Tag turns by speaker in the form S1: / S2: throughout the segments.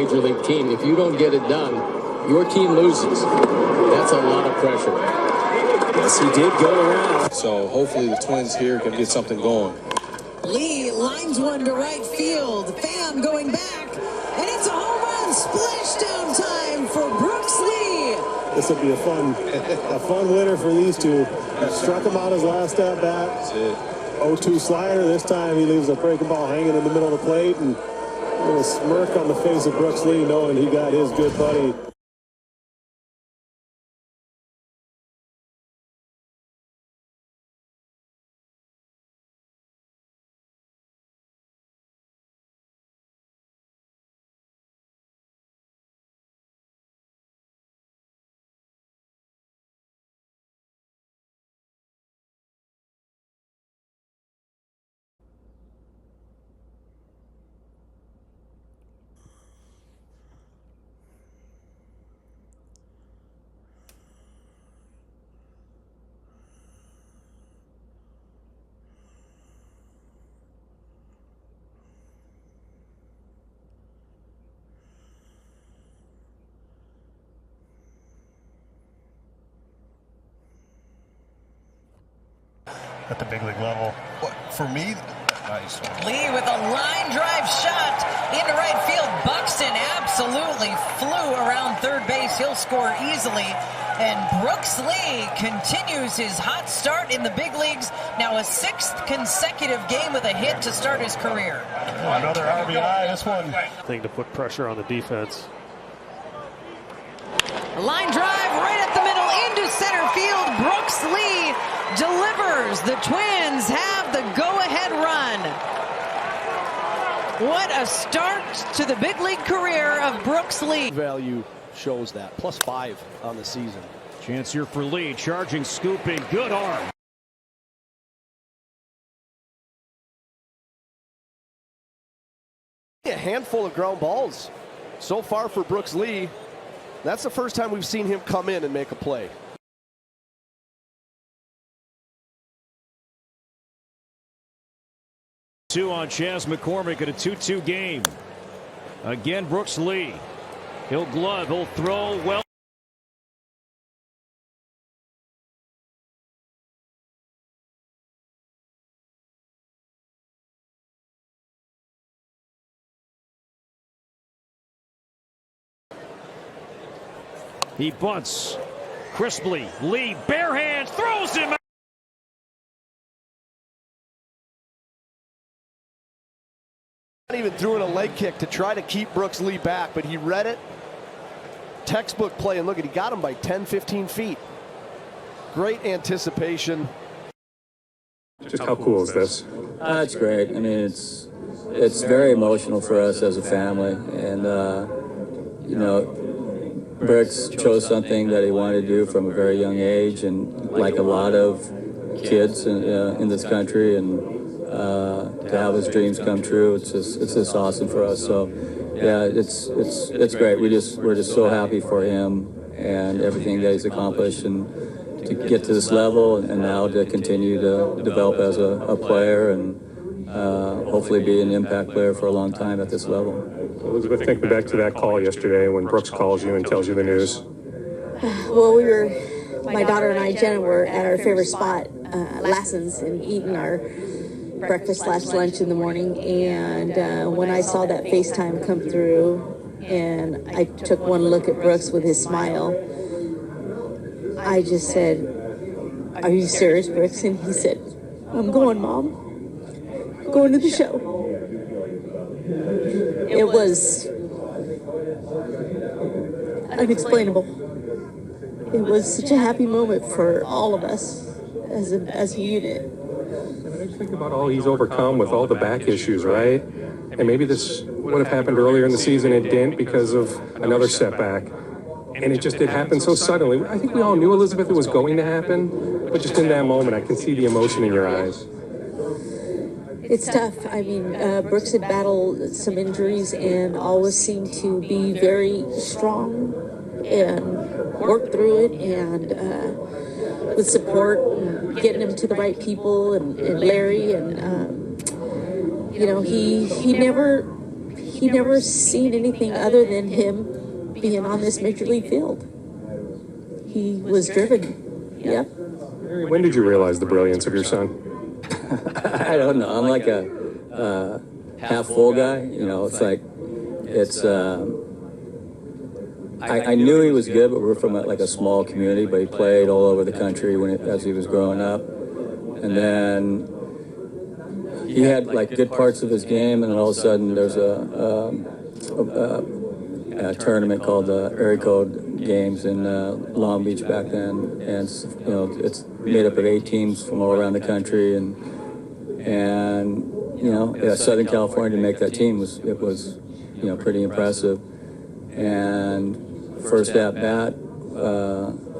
S1: Major League team. If you don't get it done, your team loses. That's a lot of pressure.
S2: Yes, he did go around. So hopefully the Twins here can get something going.
S3: Lee lines one to right field. Pham going back, and it's a home run. Splashdown time for Brooks Lee.
S4: This will be a fun winner for these two. Struck him out his last at bat.
S2: That's it.
S4: 0-2 slider. This time he leaves a breaking ball hanging in the middle of the plate, and a little smirk on the face of Brooks Lee, knowing he got his good buddy.
S5: At the big league level. For me, nice.
S3: Lee with a line drive shot into right field. Buxton absolutely flew around third base. He'll score easily. And Brooks Lee continues his hot start in the big leagues. Now a 6th consecutive game with a hit to start his career.
S5: Oh, another RBI. This one.
S4: Thing to put pressure on the defense.
S3: A line drive right up the middle into center field. Brooks Lee delivers. The Twins have the go-ahead run. What a start to the big league career of Brooks Lee.
S6: Value shows that. +5 on the season.
S7: Chance here for Lee. Charging, scooping. Good arm.
S6: A handful of ground balls so far for Brooks Lee. That's the first time we've seen him come in and make a play.
S7: Two on Chas McCormick at a 2-2 game. Again, Brooks Lee. He'll glove, he'll throw well. He bunts crisply. Lee, bare hands, throws him out.
S6: Even threw in a leg kick to try to keep Brooks Lee back, but he read it. Textbook play, and look at, he got him by 10-15 feet. Great anticipation.
S4: Just how cool is this?
S8: It's great. I mean, it's very emotional for us as a family, and you know, Brooks chose something that he wanted to do from a very young age, and like a lot of kids in this country, and to have his dreams come true, it's just awesome for us. So yeah, it's great. We're just so happy for him and everything that he's accomplished, and to get to this level, and now to continue to develop as a player, and hopefully be an impact player for a long time at this level.
S4: Elizabeth, thinking back to that call yesterday when Brooks calls you and tells you the news.
S9: Well, my daughter and I, Jenna, were at our favorite spot, Lassen's, and eating our breakfast/lunch in the morning, and when I saw that FaceTime come through and I took one look at Brooks with his smile, I just said, "Are you serious, Brooks?" And he said, "I'm going, Mom. Going to the show." It was unexplainable. It was such a happy moment for all of us as a unit.
S4: Think about all he's overcome with all the back issues, right? And maybe this would have happened earlier in the season. It didn't because of another setback. And it just did happen so suddenly. I think we all knew, Elizabeth, it was going to happen. But just in that moment, I can see the emotion in your eyes.
S9: It's tough. I mean, Brooks had battled some injuries and always seemed to be very strong and worked through it, and with support and getting him to the right people, and Larry, and you know, he he never seen anything other than him being on this major league field. He was driven. Yep.
S4: When did you realize the brilliance of your son?
S8: I don't know. I'm like a half full guy. You know, it's like, I knew he was good, but we're from like a small community, but he played all over the country as he was growing up. And then he had like good parts of his game, and then all of a sudden there's a tournament called the Area Code Games in Long Beach back then, and it's made up of 8 teams from all around the country, and Southern California to make that team was pretty impressive. And first at bat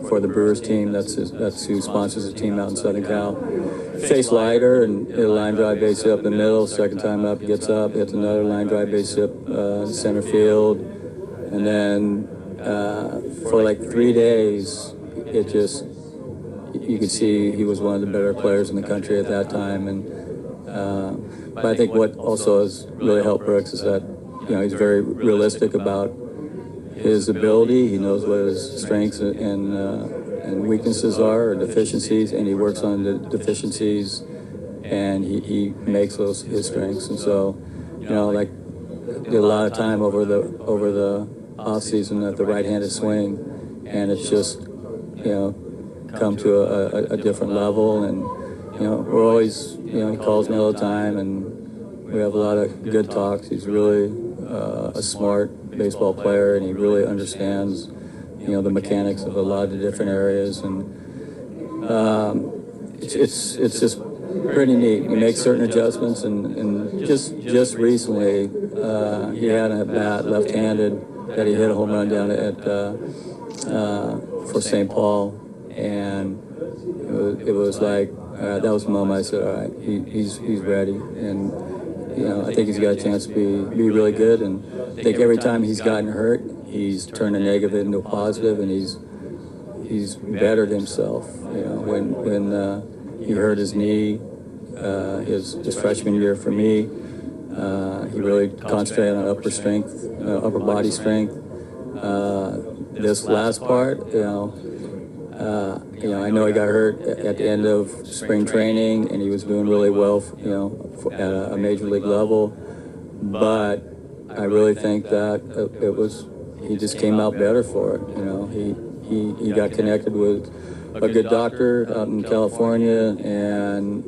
S8: for the Brewers team, that's who sponsors the team out in Southern Cal. Face lighter and hit a line drive base hit up the middle. Second time up, he gets up, hits another line drive base hit center field, and then for like 3 days, you could see he was one of the better players in the country at that time. And but I think what also has really helped Brooks is that he's very realistic about his ability. He knows what his strengths and weaknesses are, or deficiencies, and he works on the deficiencies, and he makes those his strengths. And so, like did a lot of time over the off season at the right-handed swing, and it's just come to a different level. And we're always he calls me all the time, and we have a lot of good talks. He's really a smart baseball player, and he really understands the mechanics of a lot of the different areas, and it's just pretty neat. He makes certain adjustments, and just recently he had a bat left-handed that he hit a home run down at for St. Paul, and it was like that was the moment I said, all right, he's ready. And I think he's got a chance to be really good, and I think every time he's gotten hurt, he's turned a negative into a positive, and he's bettered himself. When he hurt his knee his freshman year for me, he really concentrated on upper body strength. This last part, I know he got hurt at the end of spring training, and he was doing really well, at a major league level. But I really think that he just came out better for it. He got connected with a good doctor out in California, and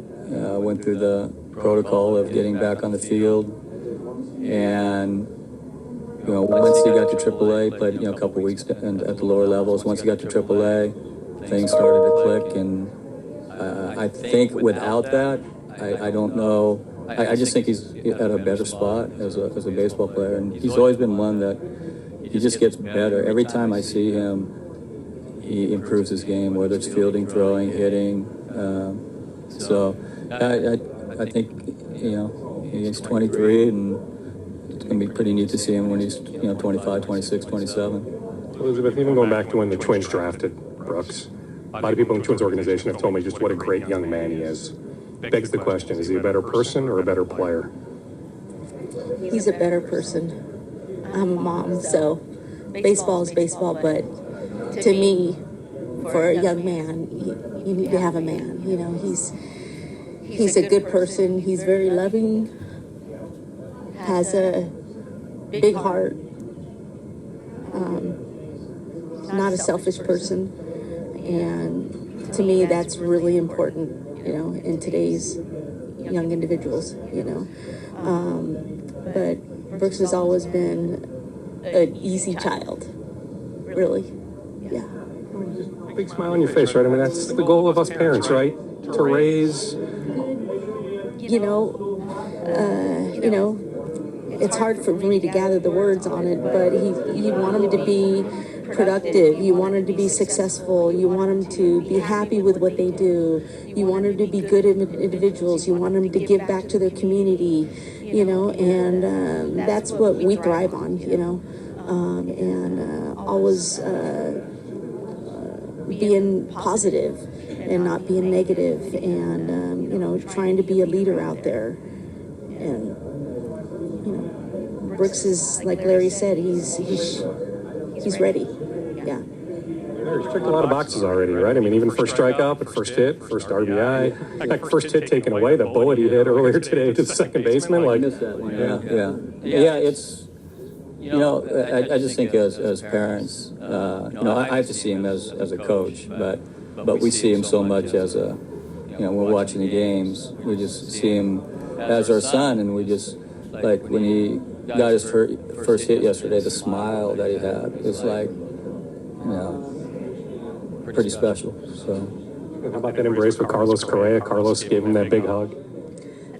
S8: went through the protocol of getting back on the field. And once he got to AAA, played a couple weeks at the lower levels. Once he got to AAA, things started to click, and I think without that, I don't know. I just think he's at a better spot as a baseball player, and he's always been one that he just gets better. Every time I see him, he improves his game, whether it's fielding, throwing, hitting. So I think he's 23, and it's going to be pretty neat to see him when he's 25, 26, 27.
S4: Elizabeth, even going back to when the Twins drafted Brooks, a lot of people in the Twins organization have told me just what a great young man he is. Begs the question, is he a better person or a better player?
S9: He's a better person. I'm a mom, so baseball is baseball, but to me, for a young man, you need to have a man. He's a good person. He's very loving, has a big heart, not a selfish person, and to me, that's really important, in today's young individuals, But Brooks has always been an easy child, really, yeah.
S4: Big smile on your face, right? I mean, that's the goal of us parents, right? To raise...
S9: it's hard for me to gather the words on it, but you want him to be productive, you want him to be successful, you want him to be happy with what they do, you want them to be good individuals, you want them to give back to their community, and that's what we thrive on, and always being positive and not being negative, and trying to be a leader out there. And Brooks is, like Larry said, he's ready. Yeah.
S4: He's checked a lot of boxes already, right? I mean, even first strikeout, but first hit, first RBI. In fact, first hit taken away, the bullet he hit earlier today to the second baseman. Like,
S8: missed that one. Yeah. It's, I just think as parents, I have to see him as a coach, but we see him so much as a, when we're watching the games, we just see him as our son, and we just, like, when he got his first hit yesterday, the smile that he had is like, pretty special. So,
S4: how about that embrace with Carlos Correa? Carlos gave him that big hug.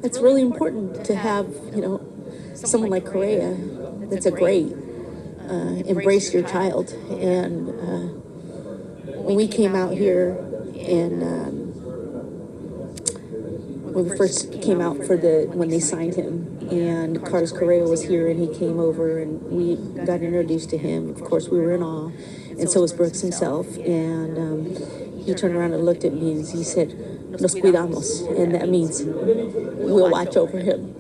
S9: It's really important to have, someone like Correa that's a great embrace your child. And when we came out here and when we first came out when they signed him, and Carlos Correa was here, and he came over and we got introduced to him. Of course, we were in awe, and so was Brooks himself. And he turned around and looked at me and he said, "Nos cuidamos," and that means we'll watch over him.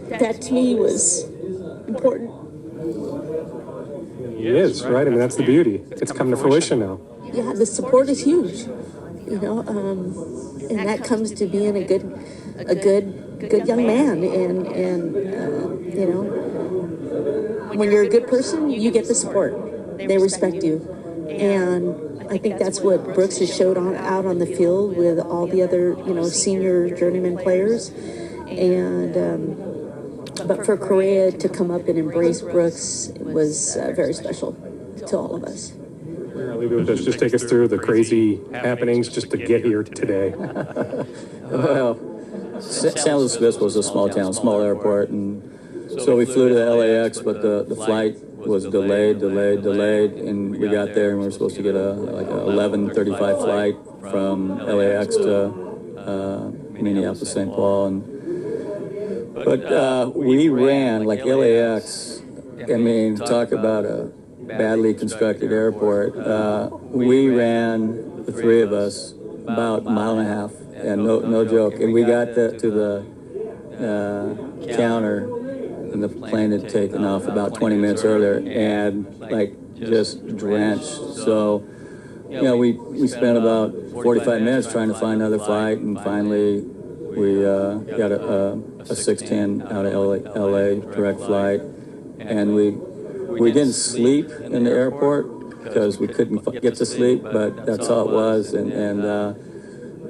S9: That to me was important.
S4: He is, right? I mean, that's the beauty. It's come to fruition now.
S9: Yeah, the support is huge, and that comes to being a good young man. And when you're a good person, you get the support. They respect you, and I think that's what Brooks has showed out on the field with all the other senior journeyman players. And but for Correa to come up and embrace Brooks was very special to all of us.
S4: I'll leave it with this. Just take us through the crazy happenings just to get here today.
S8: Well, San Luis Obispo is a small town, small airport, and so we flew to the LAX, but the flight was delayed, and we got there and we were supposed to get a 11:35 flight from LAX to Minneapolis, St. Paul, but we ran like LAX. I mean, talk about a badly constructed airport. We ran, the three of us, about a mile and a half, and no joke. And we got to the counter, and the plane had taken off about 20 minutes earlier, and just drenched. So, we spent about 45 minutes trying to find another flight, and finally we got a 6:10 out of LA direct flight, and we didn't sleep in the airport because we couldn't get to sleep, but that's how it was. And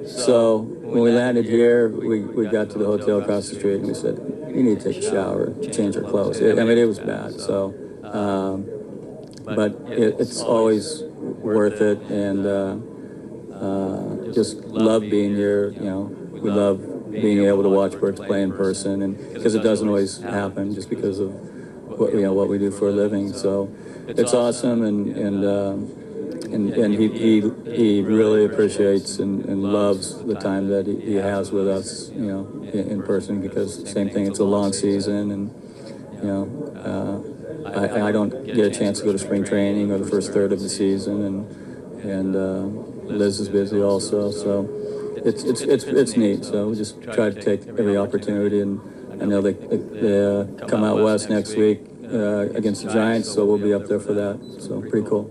S8: so when we landed here, we got to the hotel across the street, and we said, "You need to take a shower, change our clothes." It was bad. So, but it's always worth it, and just love being here. We love being able to watch Brooks play in person, and because it doesn't always happen, just because of what we do for a living. So it's awesome, and he really appreciates and loves the time that he has with us, in person, because same thing, it's a long season, and I don't get a chance to go to spring training or the first third of the season, and Liz is busy also, so it's neat. So we just try to take every opportunity, and I know they come out west next week against the Giants, so we'll be up there for that. So pretty cool.